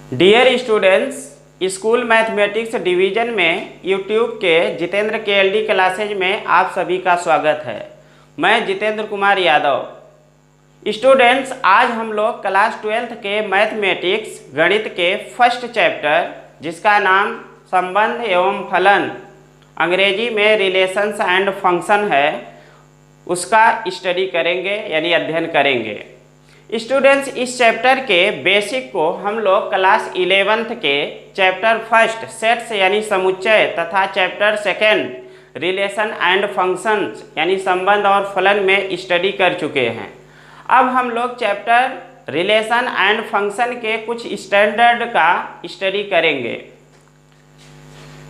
Dear students, school mathematics division में YouTube के Jitendra KLD classes में आप सभी का स्वागत है। मैं जितेंद्र कुमार यादव। स्टूडेंट्स, आज हम लोग क्लास 12th के मैथमेटिक्स गणित के फर्स्ट चैप्टर, जिसका नाम संबंध एवं फलन, अंग्रेजी में रिलेशंस एंड फंक्शन है, उसका स्टडी करेंगे यानी अध्ययन करेंगे। स्टूडेंट्स, इस चैप्टर के बेसिक को हम लोग क्लास 11th के चैप्टर फर्स्ट सेट्स यानी समुच्चय तथा chapter second relation and functions यानी संबंध और फलन में स्टडी कर चुके हैं। अब हम लोग चैप्टर रिलेशन एंड फंक्शन के कुछ स्टैंडर्ड का स्टडी करेंगे।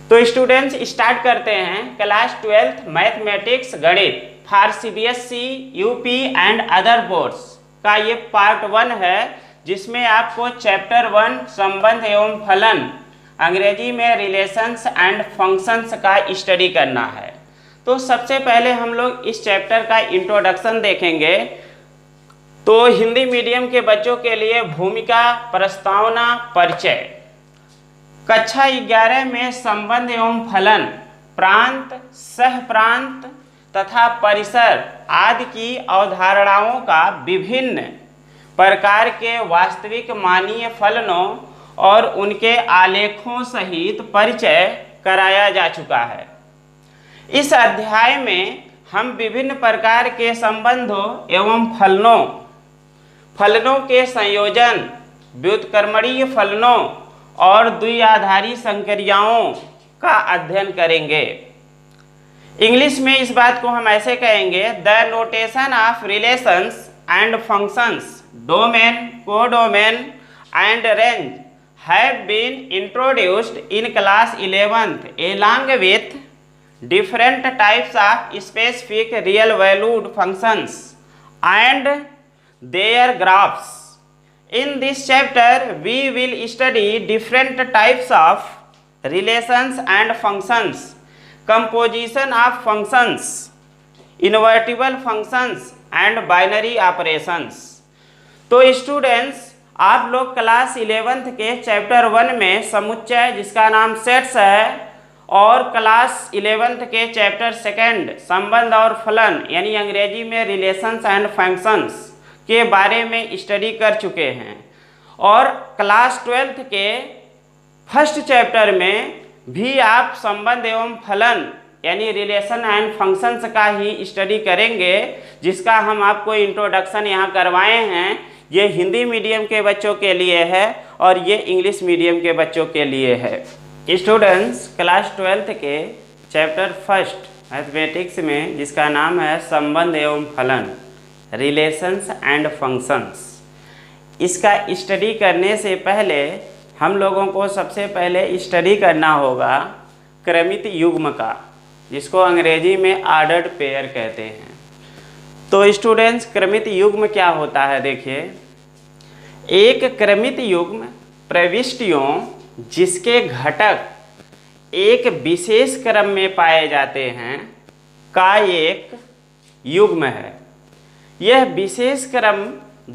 तो स्टूडेंट्स, स्टार्ट करते हैं क्लास 12th मैथमेटिक्स गणित for CBSE, UP and other boards का ये पार्ट 1 है, जिसमें आपको चैप्टर 1 संबंध एवं फलन, अंग्रेजी में रिलेशंस एंड फंक्शंस का स्टडी करना है। तो सबसे पहले हम लोग इस चैप्टर का इंट्रोडक्शन देखेंगे। तो हिंदी मीडियम के बच्चों के लिए भूमिका, प्रस्तावना, परिचय। कक्षा 11 में संबंध एवं फलन, प्रांत, सह प्रांत तथा परिसर आदि की अवधारणाओं का विभिन्न प्रकार के वास्तविक मानीय फलनों और उनके आलेखों सहित परिचय कराया जा चुका है। इस अध्याय में हम विभिन्न प्रकार के संबंधों एवं फलनों के संयोजन, व्युत्क्रमणीय फलनों और द्विआधारी संक्रियाओं का अध्ययन करेंगे। इंग्लिश में इस बात को हम ऐसे कहेंगे, the notation of relations and functions, domain, codomain and range have been introduced in class 11th along with different types of specific real valued functions and their graphs. In this chapter we will study different types of relations and functions, composition of functions, invertible functions and binary operations। तो students, आप लोग class 11th के chapter 1 में समुच्चय, जिसका नाम sets है, और क्लास 11th के चैप्टर सेकेंड संबंध और फलन यानी अंग्रेजी में रिलेशंस एंड फंक्शंस के बारे में स्टडी कर चुके हैं। और क्लास 12th के फर्स्ट चैप्टर में भी आप संबंध एवं फलन यानी रिलेशन एंड फंक्शंस का ही स्टडी करेंगे, जिसका हम आपको इंट्रोडक्शन यहाँ करवाए हैं। ये हिंदी मीडियम के बच्चों के लिए है और ये इंग्लिश मीडियम के बच्चों के लिए है। स्टूडेंट्स, क्लास 12th के चैप्टर फर्स्ट मैथमेटिक्स में, जिसका नाम है संबंध एवं फलन, रिलेशंस एंड फंक्शंस, इसका स्टडी करने से पहले हम लोगों को सबसे पहले स्टडी करना होगा क्रमित युग्म का, जिसको अंग्रेजी में ऑर्डर्ड पेयर कहते हैं। तो स्टूडेंट्स, क्रमित युग्म क्या होता है? देखिए, एक क्रमित युग्म प्रविष्टियों जिसके घटक एक विशेष क्रम में पाए जाते हैं का एक युग्म है। यह विशेष क्रम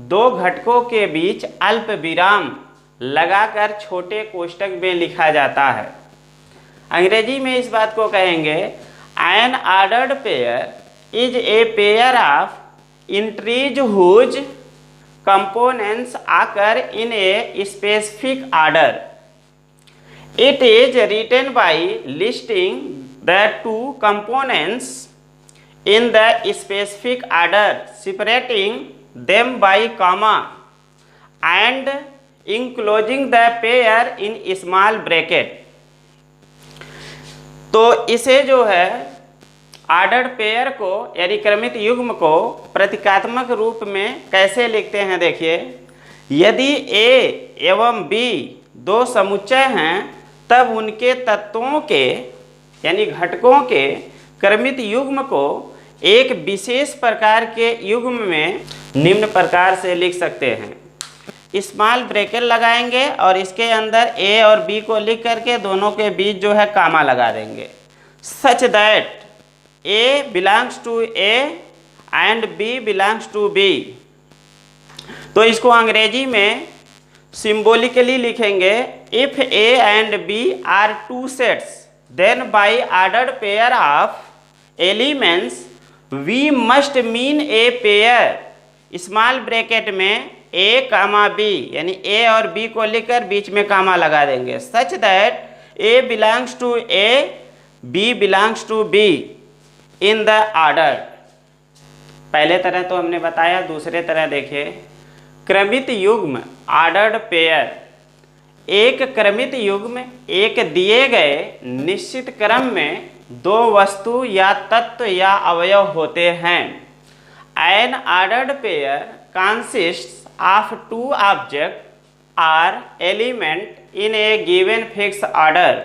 दो घटकों के बीच अल्प विराम लगाकर छोटे कोष्टक में लिखा जाता है। अंग्रेजी में इस बात को कहेंगे, an ordered pair is a pair of entries whose components occur in a specific order. It is written by listing the two components in the specific order, separating them by comma and enclosing the pair in small bracket। तो इसे जो है ordered pair को यानी क्रमित युग्म को प्रतीकात्मक रूप में कैसे लिखते हैं? देखिए, यदि A एवं B दो समुच्चय हैं, तब उनके तत्वों के यानी घटकों के क्रमित युग्म को एक विशेष प्रकार के युग्म में निम्न प्रकार से लिख सकते हैं। स्मॉल ब्रैकेट लगाएंगे और इसके अंदर A और B को लिख करके दोनों के बीच जो है कामा लगा देंगे। Such that A belongs to A and B belongs to B। तो इसको अंग्रेजी में सिंबॉलिकली लिखेंगे, if A and B are two sets then by ordered pair of elements we must mean a pair, small bracket में A comma B, यानी ए और B को लिखकर बीच में कामा लगा देंगे, such that A belongs to A, B belongs to B in the order. पहले तरह तो हमने बताया, दूसरे तरह देखिए, क्रमित युग्म ऑर्डर्ड पेयर। एक क्रमित युग्म एक दिए गए निश्चित क्रम में दो वस्तु या तत्व या अवयव होते हैं। An ordered pair consists of two object or element in a given fix order.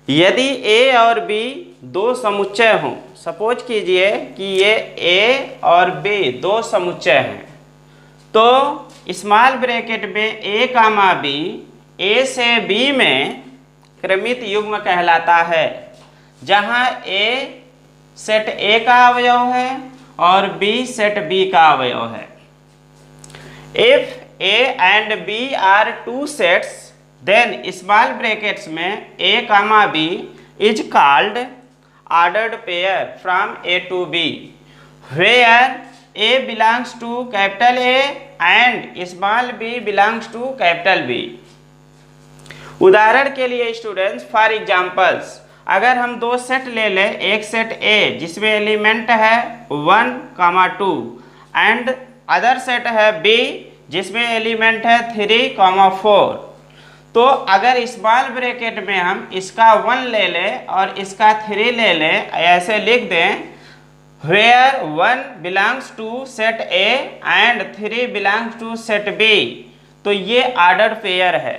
यदि ए और बी दो समुच्चय हों, सपोज कीजिए कि ये ए और बी दो समुच्चय हैं, तो स्मॉल ब्रैकेट में ए कामा बी ए से बी में क्रमित युग्म कहलाता है, जहां ए सेट ए का अवयव है और बी सेट बी का अवयव है। If A and B are two sets then small brackets में A comma B is called ordered pair from A to B, where A belongs to capital A and small B belongs to capital B. उदाहरण के लिए students, for examples, अगर हम दो set ले लें, एक सेट ए जिसमें एलिमेंट है 1, 2 एंड अदर सेट है बी जिसमें एलिमेंट है 3, 4, तो अगर स्मॉल ब्रैकेट में हम इसका 1 ले लें और इसका 3 ले लें, ऐसे लिख दें, where 1 belongs to set A and 3 belongs to set B, तो ये ऑर्डर पेयर है।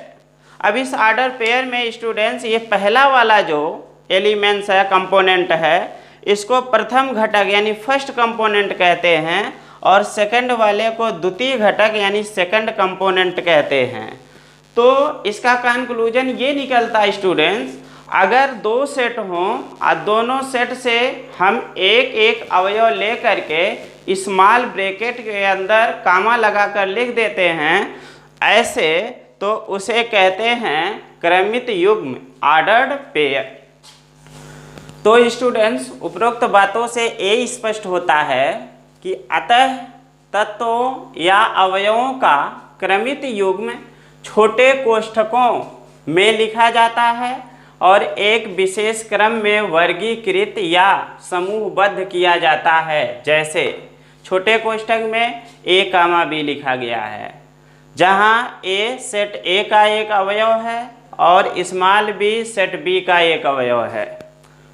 अब इस ऑर्डर पेयर में स्टूडेंट्स ये पहला वाला जो एलिमेंट्स है, कंपोनेंट है, इसको प्रथम घटक यानी फर्स्ट कंपोनेंट कहते हैं और सेकंड वाले को द्वितीय घटक यानी सेकंड कंपोनेंट कहते हैं। तो इसका कंक्लूजन ये निकलता है स्टूडेंट्स, अगर दो सेट हों और दोनों सेट से हम एक एक अवयव ले करके स्मॉल ब्रैकेट के अंदर कामा लगाकर लिख देते हैं ऐसे, तो उसे कहते हैं क्रमित युग्म ऑर्डर्ड पेयर। तो स्टूडेंट्स, उपरोक्त बातों से ये स्पष्ट होता है कि अतः तत्वों या अवयवों का क्रमित युग्म छोटे कोष्ठकों में लिखा जाता है और एक विशेष क्रम में वर्गीकृत या समूहबद्ध किया जाता है। जैसे छोटे कोष्ठक में ए कामा बी लिखा गया है, जहाँ ए सेट ए का एक अवयव है और स्मॉल बी सेट बी का एक अवयव है।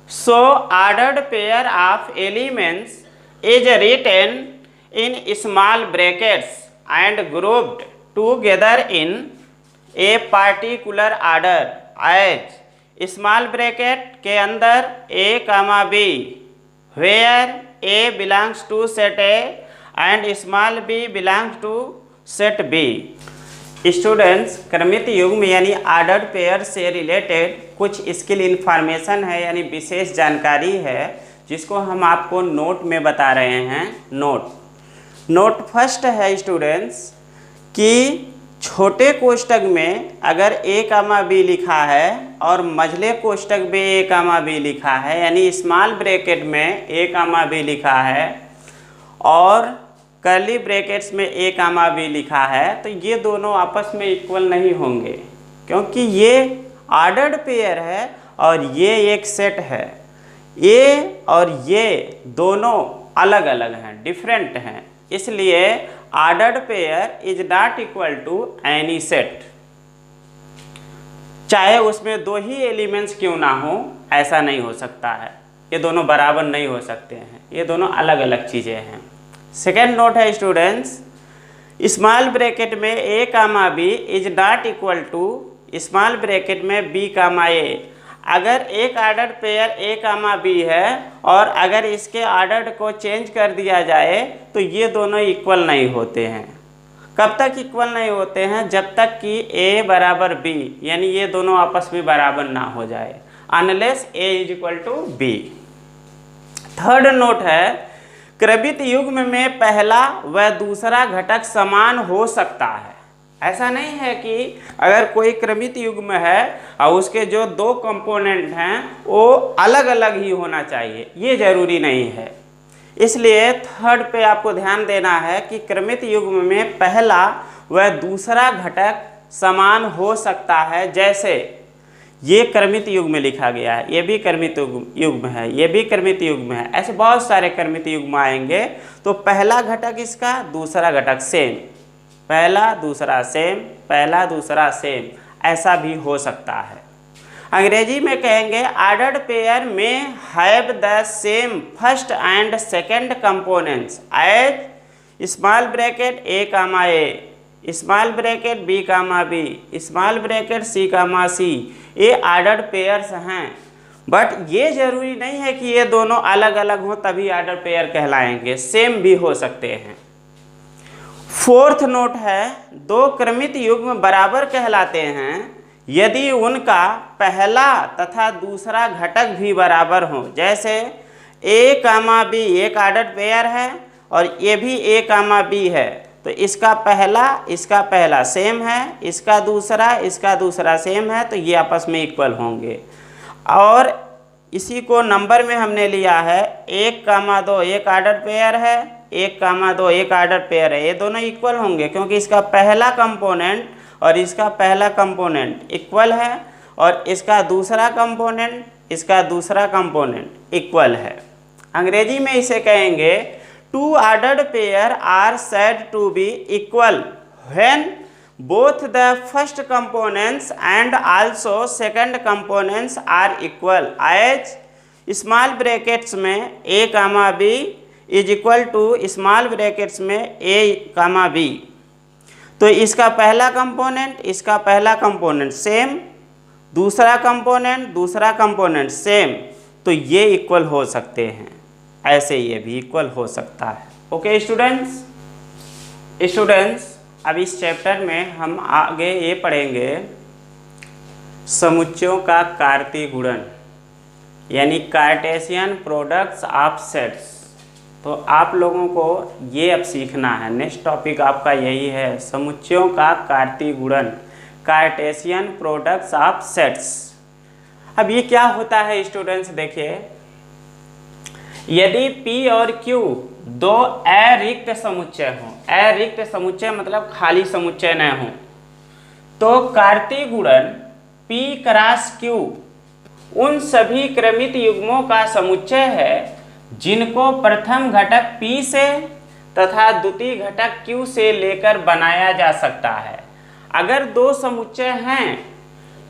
So ordered pair of elements is written in small brackets and grouped together in a particular order as small bracket के अंदर A comma B, where A belongs to set A and small B belongs to set B. Students, क्रमित युग्म यानी ordered pair से related कुछ skill information है यानी विशेष जानकारी है, जिसको हम आपको नोट में बता रहे हैं। नोट फर्स्ट है स्टूडेंट्स कि छोटे कोष्ठक में अगर ए कामा बी लिखा है और मझले कोष्ठक में ए कामा बी लिखा है, यानी स्मॉल ब्रैकेट में ए कामा बी लिखा है और कर्ली ब्रैकेट्स में ए कामा बी लिखा है, तो ये दोनों आपस में इक्वल नहीं होंगे, क्योंकि ये ऑर्डर्ड पेयर है और ये एक सेट है। ये और ये दोनों अलग अलग हैं, डिफरेंट हैं, इसलिए ordered pair is not equal to any set. चाहे उसमें दो ही एलिमेंट्स क्यों ना हो, ऐसा नहीं हो सकता है। ये दोनों बराबर नहीं हो सकते हैं, ये दोनों अलग अलग चीज़ें हैं। सेकेंड नोट है स्टूडेंट्स, स्मॉल ब्रैकेट में A comma B is not equal to small bracket में बी कामा ए। अगर एक order pair A comma B है और अगर इसके ऑर्डर को चेंज कर दिया जाए तो ये दोनों इक्वल नहीं होते हैं। कब तक इक्वल नहीं होते हैं? जब तक कि ए बराबर बी, यानी ये दोनों आपस में बराबर ना हो जाए, unless A is equal to B. Third note है, क्रमित युग्म में पहला व दूसरा घटक समान हो सकता है। ऐसा नहीं है कि अगर कोई क्रमित युग्म है और उसके जो दो कंपोनेंट हैं वो अलग अलग ही होना चाहिए, ये जरूरी नहीं है। इसलिए थर्ड पे आपको ध्यान देना है कि क्रमित युग्म में पहला व दूसरा घटक समान हो सकता है। जैसे ये क्रमित युग्म लिखा गया है, ये भी क्रमित युग्म है, ये भी क्रमित युग्म है, ऐसे बहुत सारे क्रमित युग्म आएंगे। तो पहला घटक इसका, दूसरा घटक सेम, पहला दूसरा सेम, पहला दूसरा सेम, ऐसा भी हो सकता है। अंग्रेजी में कहेंगे ऑर्डर्ड पेयर में have the same first and second components as small bracket A comma A, small bracket B comma B, small bracket C comma C. ये ऑर्डर्ड पेयर्स हैं, बट ये जरूरी नहीं है कि ये दोनों अलग अलग हों तभी ऑर्डर पेयर कहलाएंगे, सेम भी हो सकते हैं। फोर्थ नोट है, दो क्रमित युग्म बराबर कहलाते हैं यदि उनका पहला तथा दूसरा घटक भी बराबर हो। जैसे ए कामा बी एक ऑर्डर्ड पेयर है और ये भी ए कामा बी है, तो इसका पहला सेम है, इसका दूसरा सेम है, तो ये आपस में इक्वल होंगे। और इसी को नंबर में हमने लिया है 1,2 एक ऑर्डर पेयर है, 1,2 एक ऑर्डर पेयर है, ये दोनों इक्वल होंगे क्योंकि इसका पहला कंपोनेंट और इसका पहला कंपोनेंट इक्वल है और इसका दूसरा कंपोनेंट इक्वल है। अंग्रेजी में इसे कहेंगे two ordered pair are said to be equal when both the first components and also second components are equal as small brackets में a comma b is equal to small brackets में a comma b। तो इसका पहला component same, दूसरा component same, तो ये equal हो सकते हैं, ऐसे ये भी इक्वल हो सकता है। ओके स्टूडेंट्स, अब इस चैप्टर में हम आगे ये पढ़ेंगे समुच्चयों का कार्तीय गुणन, यानी कार्टेशियन प्रोडक्ट्स ऑफ सेट्स। तो आप लोगों को ये अब सीखना है, नेक्स्ट टॉपिक आपका यही है, समुच्चयों का कार्तीय गुणन, कार्टेशियन प्रोडक्ट्स ऑफ सेट्स। अब ये क्या होता है स्टूडेंट्स, देखिए, यदि P और Q दो अरिक्त समुच्चय हों, अरिक्त समुच्चय मतलब खाली समुच्चय न हो, तो कार्तीय गुणन P क्रॉस Q उन सभी क्रमित युग्मों का समुच्चय है जिनको प्रथम घटक P से तथा द्वितीय घटक Q से लेकर बनाया जा सकता है। अगर दो समुच्चय हैं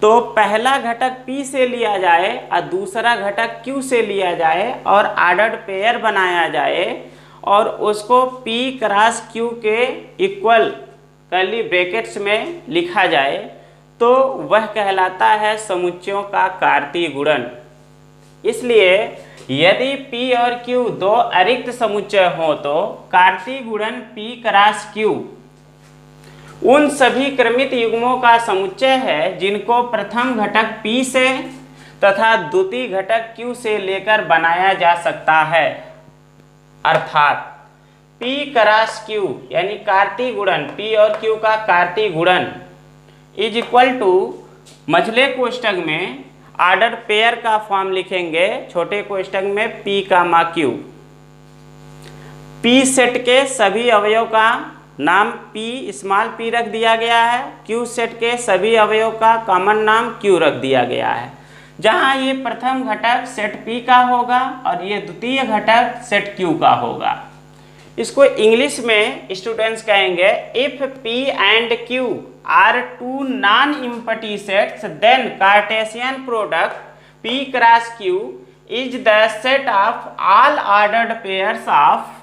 तो पहला घटक P से लिया जाए और दूसरा घटक Q से लिया जाए और ऑर्डर्ड पेयर बनाया जाए और उसको P क्रॉस Q के इक्वल कर्ली ब्रैकेट्स में लिखा जाए, तो वह कहलाता है समुच्चयों का कार्तीय गुणन। इसलिए यदि P और Q दो अरिक्त समुच्चय हो तो कार्तीय गुणन P क्रॉस Q उन सभी क्रमित युग्मों का समुच्चय है जिनको प्रथम घटक P से तथा द्वितीय घटक Q से लेकर बनाया जा सकता है। अर्थात P क्रॉस Q यानी कार्तीय गुणन, P और Q का कार्तीय गुणन इज इक्वल टू, मझले कोष्ठक में ऑर्डर पेयर का फॉर्म लिखेंगे, छोटे कोष्ठक में P comma Q। P set के सभी अवयव का नाम P स्मॉल p रख दिया गया है, Q सेट के सभी अवयव का कॉमन नाम Q रख दिया गया है। जहां ये प्रथम घटक सेट P का होगा और ये द्वितीय घटक सेट Q का होगा। इसको इंग्लिश में स्टूडेंट्स कहेंगे if P and Q are two non empty sets then cartesian product P cross Q is the set of all ordered pairs of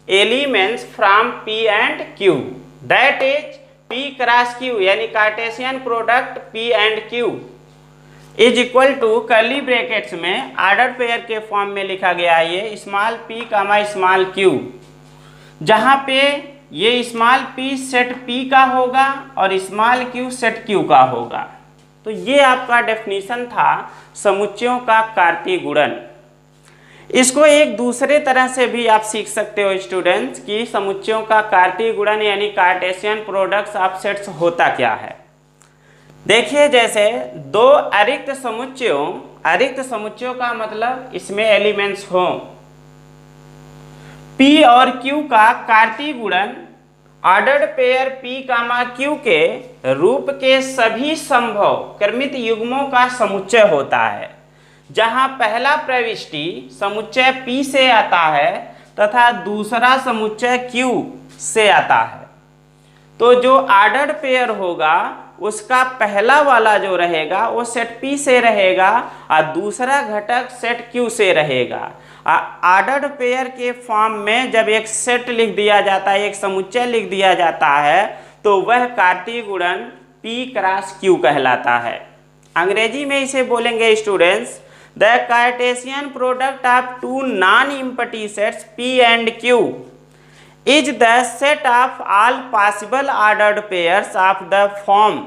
elements from P and Q, that is P cross Q यानी cartesian product P and Q is equal to curly brackets में order pair के form में लिखा गया है ये small p comma small q, जहाँ पे ये स्मॉल p सेट P का होगा और स्मॉल q सेट Q का होगा। तो ये आपका डेफिनेशन था समुच्चयों का कार्तीय गुणन। इसको एक दूसरे तरह से भी आप सीख सकते हो स्टूडेंट्स कि समुच्चयों का कार्तीय गुणन यानी कार्टेशियन प्रोडक्ट्स ऑफ सेट्स होता क्या है। देखिए, जैसे दो अरिक्त समुच्चयों का मतलब इसमें एलिमेंट्स हो, P और Q का कार्तीय गुणन ऑर्डर्ड पेयर P, Q के रूप के सभी संभव क्रमित युग्मों का समुच्चय होता है, जहां पहला प्रविष्टि समुच्चय P से आता है तथा दूसरा समुच्चय Q से आता है। तो जो ऑर्डर्ड पेयर होगा उसका पहला वाला जो रहेगा वो सेट P से रहेगा और दूसरा घटक सेट Q से रहेगा। ऑर्डर्ड पेयर के फॉर्म में जब एक सेट लिख दिया जाता है, एक समुच्चय लिख दिया जाता है, तो वह कार्तीय गुणन P क्रॉस Q कहलाता है। अंग्रेजी में इसे बोलेंगे students, the cartesian product of two non empty sets P and Q is the set of all possible ordered pairs of the form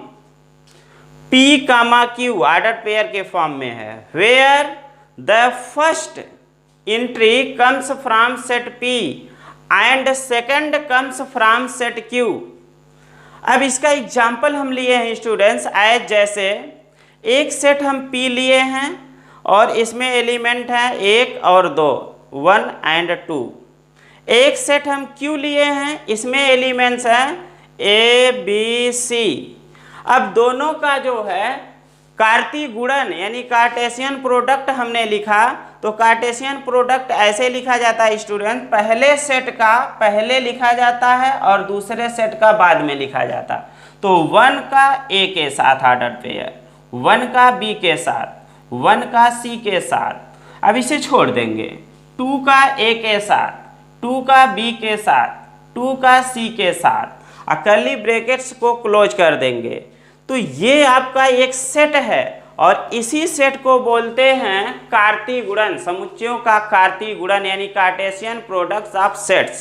P, Q ordered pair के फॉर्म में है, where the first entry comes from set P and second comes from set Q। अब इसका example हम लिए हैं students, as जैसे एक सेट हम P लिए हैं और इसमें एलिमेंट है 1 और 2, 1 एंड 2। एक सेट हम Q लिए हैं, इसमें एलिमेंट्स हैं A, B, C। अब दोनों का जो है कार्तीय गुणन यानी कार्टेशियन प्रोडक्ट हमने लिखा, तो कार्टेशियन प्रोडक्ट ऐसे लिखा जाता है स्टूडेंट, पहले सेट का पहले लिखा जाता है और दूसरे सेट का बाद में लिखा जाता है। तो 1 का A के साथ ऑर्डर पेयर, 1 का B के साथ, 1 का C के साथ। अब इसे छोड़ देंगे, 2 का A के साथ, 2 का B के साथ, 2 का C के साथ और कर्ली ब्रैकेट्स को क्लोज कर देंगे। तो ये आपका एक सेट है और इसी सेट को बोलते हैं कार्तीय गुणन, समुच्चयों का कार्तीय गुणन यानी कार्टेशियन प्रोडक्ट्स ऑफ सेट्स।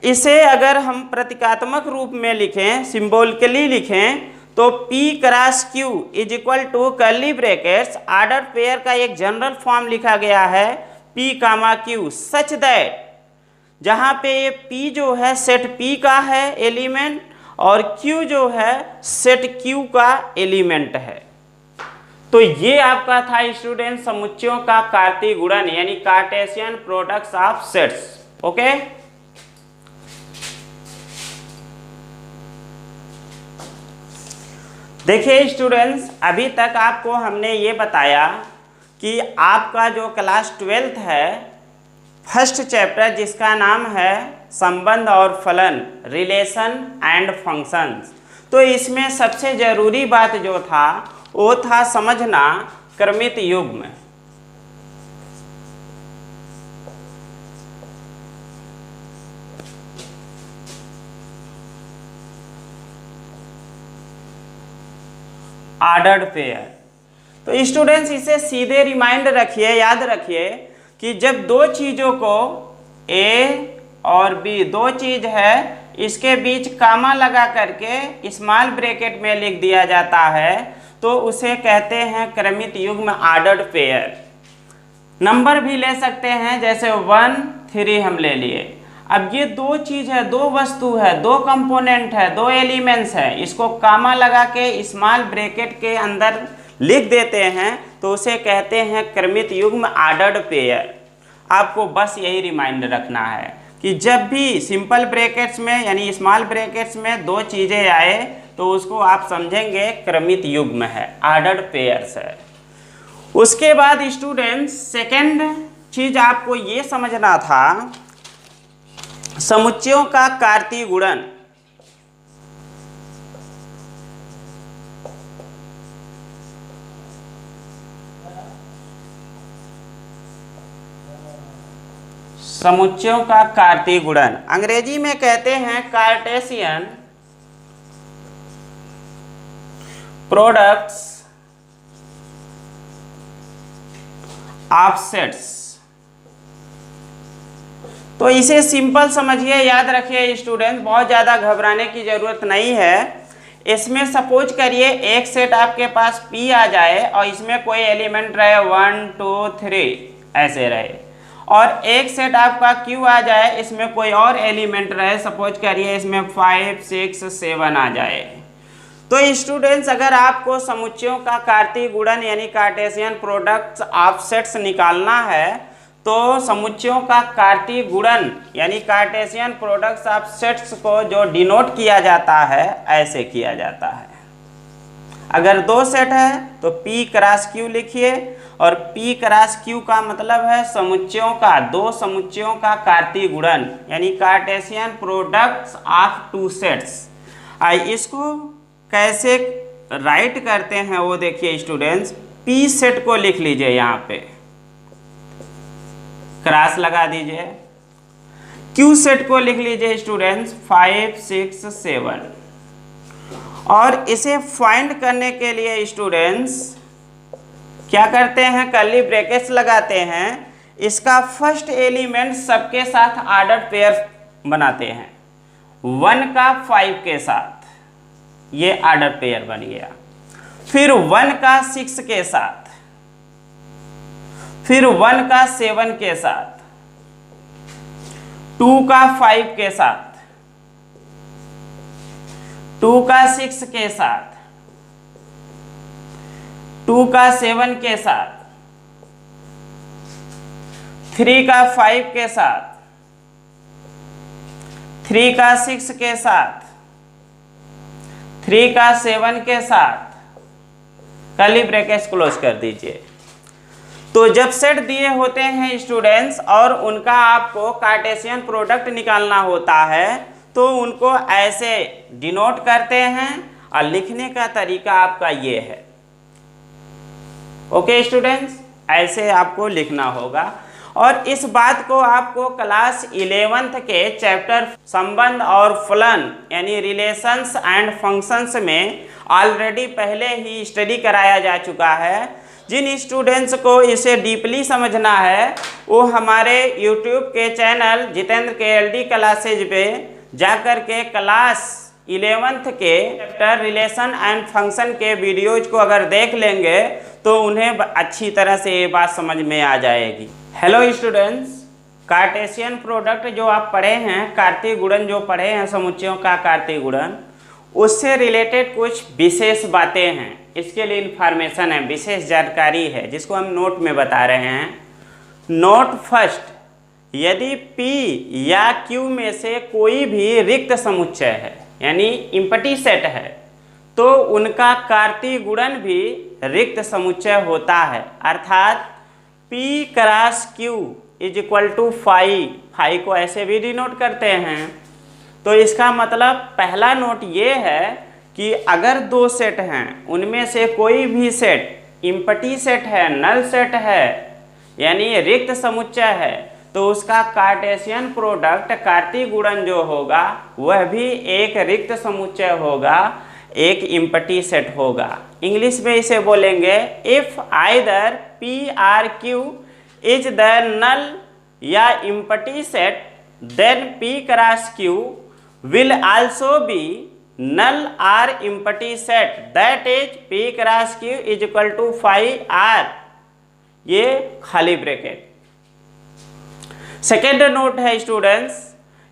इसे अगर हम प्रतीकात्मक रूप में लिखें, सिंबॉलिकली लिखें, तो P cross Q is equal to curly brackets order pair का एक जनरल फॉर्म लिखा गया है P, Q सच दैट, जहां पे ये P जो है सेट P का है एलिमेंट और Q जो है सेट Q का एलिमेंट है। तो ये आपका था स्टूडेंट समुच्चयों का कार्तीय गुणन यानी Cartesian products of sets. Okay, देखिए स्टूडेंट्स, अभी तक आपको हमने ये बताया कि आपका जो क्लास 12th है, फर्स्ट चैप्टर जिसका नाम है संबंध और फलन, रिलेशन एंड फंक्शंस, तो इसमें सबसे जरूरी बात जो था वो था समझना क्रमित युग्म। Ordered pair. तो स्टूडेंट्स इसे सीधे रिमाइंड रखिए, याद रखिए कि जब दो चीज़ों को A और B, दो चीज़ है, इसके बीच कामा लगा करके स्मॉल ब्रैकेट में लिख दिया जाता है, तो उसे कहते हैं क्रमित युग्म ऑर्डर्ड पेयर। नंबर भी ले सकते हैं, जैसे 1, 3 हम ले लिए। अब ये दो चीज़ है, दो वस्तु है, दो कंपोनेंट है, दो एलिमेंट्स है, इसको कामा लगा के स्मॉल ब्रैकेट के अंदर लिख देते हैं, तो उसे कहते हैं क्रमित युग्म ऑर्डर्ड पेयर। आपको बस यही रिमाइंड रखना है कि जब भी सिंपल ब्रैकेट्स में यानी स्मॉल ब्रैकेट्स में दो चीज़ें आए तो उसको आप समझेंगे क्रमित युग्म है, ऑर्डर्ड पेयर्स है। उसके बाद स्टूडेंट्स सेकंड चीज आपको ये समझना था समुच्चयों का कार्तीय गुणन। समुच्चयों का कार्तीय गुणन अंग्रेजी में कहते हैं कार्टेशियन प्रोडक्ट्स ऑफ सेट्स। तो इसे सिंपल समझिए, याद रखिए स्टूडेंट, बहुत ज़्यादा घबराने की ज़रूरत नहीं है। इसमें सपोज करिए एक सेट आपके पास P आ जाए और इसमें कोई एलिमेंट रहे 1 2 3 ऐसे रहे, और एक सेट आपका Q आ जाए, इसमें कोई और एलिमेंट रहे, सपोज करिए इसमें 5, 6, 7 आ जाए। तो स्टूडेंट्स अगर आपको समुच्चयों का कार्तीय गुणन यानी कार्टेशियन प्रोडक्ट्स ऑफ सेट्स निकालना है, तो समुच्चयों का कार्तीय गुणन यानी कार्टेशियन प्रोडक्ट्स ऑफ सेट्स को जो डिनोट किया जाता है ऐसे किया जाता है। अगर दो सेट है तो P क्रॉस Q लिखिए, और P क्रॉस Q का मतलब है समुच्चयों का, दो समुच्चयों का कार्तीय गुणन यानी Cartesian products of two sets. इसको कैसे राइट करते हैं वो देखिए स्टूडेंट्स। P सेट को लिख लीजिए, यहाँ पे क्रॉस लगा दीजिए। Q सेट को लिख लीजिए स्टूडेंट्स 5, 6, 7। और इसे फाइंड करने के लिए स्टूडेंट्स क्या करते हैं, कर्ली ब्रैकेट्स लगाते हैं। इसका फर्स्ट एलिमेंट सबके साथ ऑर्डर पेयर बनाते हैं, 1 का 5 के साथ, ये ऑर्डर पेयर बन गया। फिर 1 का 6 के साथ, फिर 1 का 7 के साथ, 2 का 5 के साथ, 2 का 6 के साथ, 2 का 7 के साथ, 3 का 5 के साथ, 3 का 6 के साथ, 3 का 7 के साथ, कर्ली ब्रैकेट्स क्लोज कर दीजिए। तो जब सेट दिए होते हैं स्टूडेंट्स और उनका आपको कार्टेशियन प्रोडक्ट निकालना होता है, तो उनको ऐसे डिनोट करते हैं और लिखने का तरीका आपका ये है। ओके स्टूडेंट्स, ऐसे आपको लिखना होगा। और इस बात को आपको क्लास 11th के चैप्टर संबंध और फलन यानी रिलेशंस एंड फंक्शंस में ऑलरेडी पहले ही स्टडी कराया जा चुका है। जिन स्टूडेंट्स को इसे डीपली समझना है वो हमारे यूट्यूब के चैनल जितेंद्र KLD क्लासेज पे जाकर के क्लास 11th के चैप्टर रिलेशन एंड फंक्शन के वीडियोज को अगर देख लेंगे तो उन्हें अच्छी तरह से ये बात समझ में आ जाएगी। हेलो स्टूडेंट्स, कार्टेशियन प्रोडक्ट जो आप पढ़े हैं, कार्तीय गुणन जो पढ़े हैं, समुच्चयों का कार्तीय गुणन, उससे रिलेटेड कुछ विशेष बातें हैं। इसके लिए इंफॉर्मेशन है, विशेष जानकारी है जिसको हम नोट में बता रहे हैं। नोट फर्स्ट, यदि P या Q में से कोई भी रिक्त समुच्चय है यानी इम्पटी सेट है, तो उनका कार्तीय गुणन भी रिक्त समुच्चय होता है। अर्थात P cross Q is equal to 5 को ऐसे भी डिनोट करते हैं। तो इसका मतलब पहला नोट ये है कि अगर दो सेट हैं, उनमें से कोई भी सेट इम्पटी सेट है, नल सेट है यानी रिक्त समुच्चय है, तो उसका कार्टेशियन प्रोडक्ट कार्तीय गुणन जो होगा वह भी एक रिक्त समुच्चय होगा, एक इम्पटी सेट होगा। इंग्लिश में इसे बोलेंगे if either P or Q is the null या empty set, then P cross Q will also be null or empty set, that is P cross Q is equal to 5R, ये खाली bracket. Second note है students,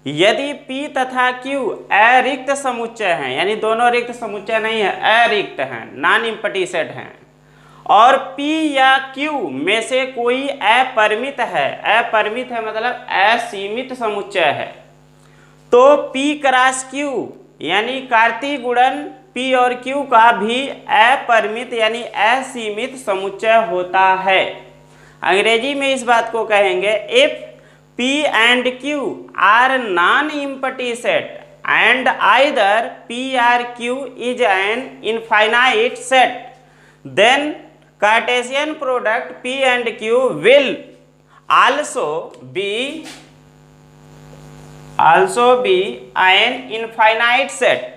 यदि P तथा Q अरिक्त समुच्चय हैं यानी दोनों रिक्त समुच्चय नहीं है, अरिक्त हैं, नॉन इम्पटी सेट हैं, और P या Q में से कोई अपरिमित है, अपरिमित है मतलब असीमित समुच्चय है, तो P क्रॉस Q यानी कार्तीय गुणन P और Q का भी अपरिमित यानी असीमित समुच्चय होता है। अंग्रेजी में इस बात को कहेंगे if P and Q are non-empty set and either P or Q is an infinite set, then Cartesian product P and Q will also be an infinite set।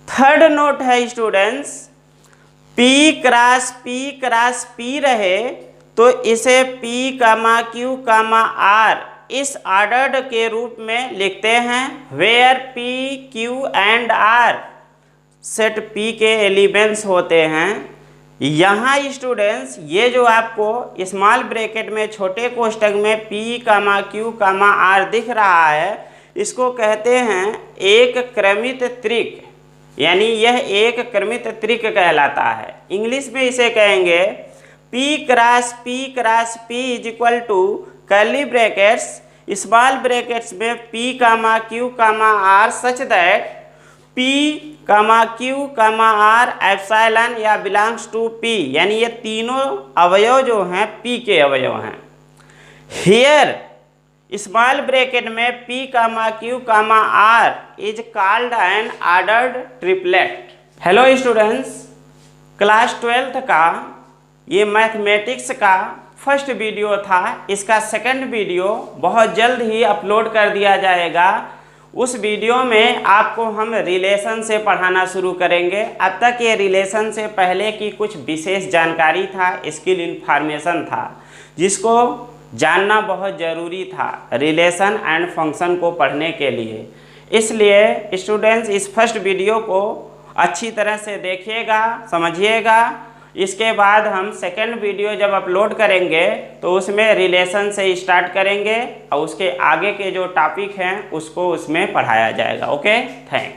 Third note है स्टूडेंट्स, P क्रॉस P रहे तो इसे P comma Q comma R इस ordered के रूप में लिखते हैं, where P Q and R set P के एलिमेंट्स होते हैं। यहाँ स्टूडेंट्स ये जो आपको स्मॉल ब्रैकेट में छोटे कोष्टक में P, Q, R दिख रहा है, इसको कहते हैं एक क्रमित त्रिक, यानी यह एक क्रमित त्रिक कहलाता है। इंग्लिश में इसे कहेंगे P cross P is equal to curly brackets, small brackets में P, Q, R such that P, Q, R epsilon या बिलोंग्स टू P, यानी ये तीनों अवयव जो हैं P के अवयव हैं। हियर स्मॉल ब्रैकेट में P, Q, R is called an ordered triplet. Hello students, class 12th का ये मैथमेटिक्स का फर्स्ट वीडियो था। इसका सेकंड वीडियो बहुत जल्द ही अपलोड कर दिया जाएगा। उस वीडियो में आपको हम रिलेशन से पढ़ाना शुरू करेंगे। अब तक ये रिलेशन से पहले की कुछ विशेष जानकारी था, स्किल इन्फॉर्मेशन था, जिसको जानना बहुत ज़रूरी था रिलेशन एंड फंक्शन को पढ़ने के लिए। इसलिए स्टूडेंट्स इस फर्स्ट वीडियो को अच्छी तरह से देखिएगा, समझिएगा। इसके बाद हम सेकंड वीडियो जब अपलोड करेंगे तो उसमें रिलेशन से स्टार्ट करेंगे और उसके आगे के जो टॉपिक हैं उसको उसमें पढ़ाया जाएगा। Okay, thanks.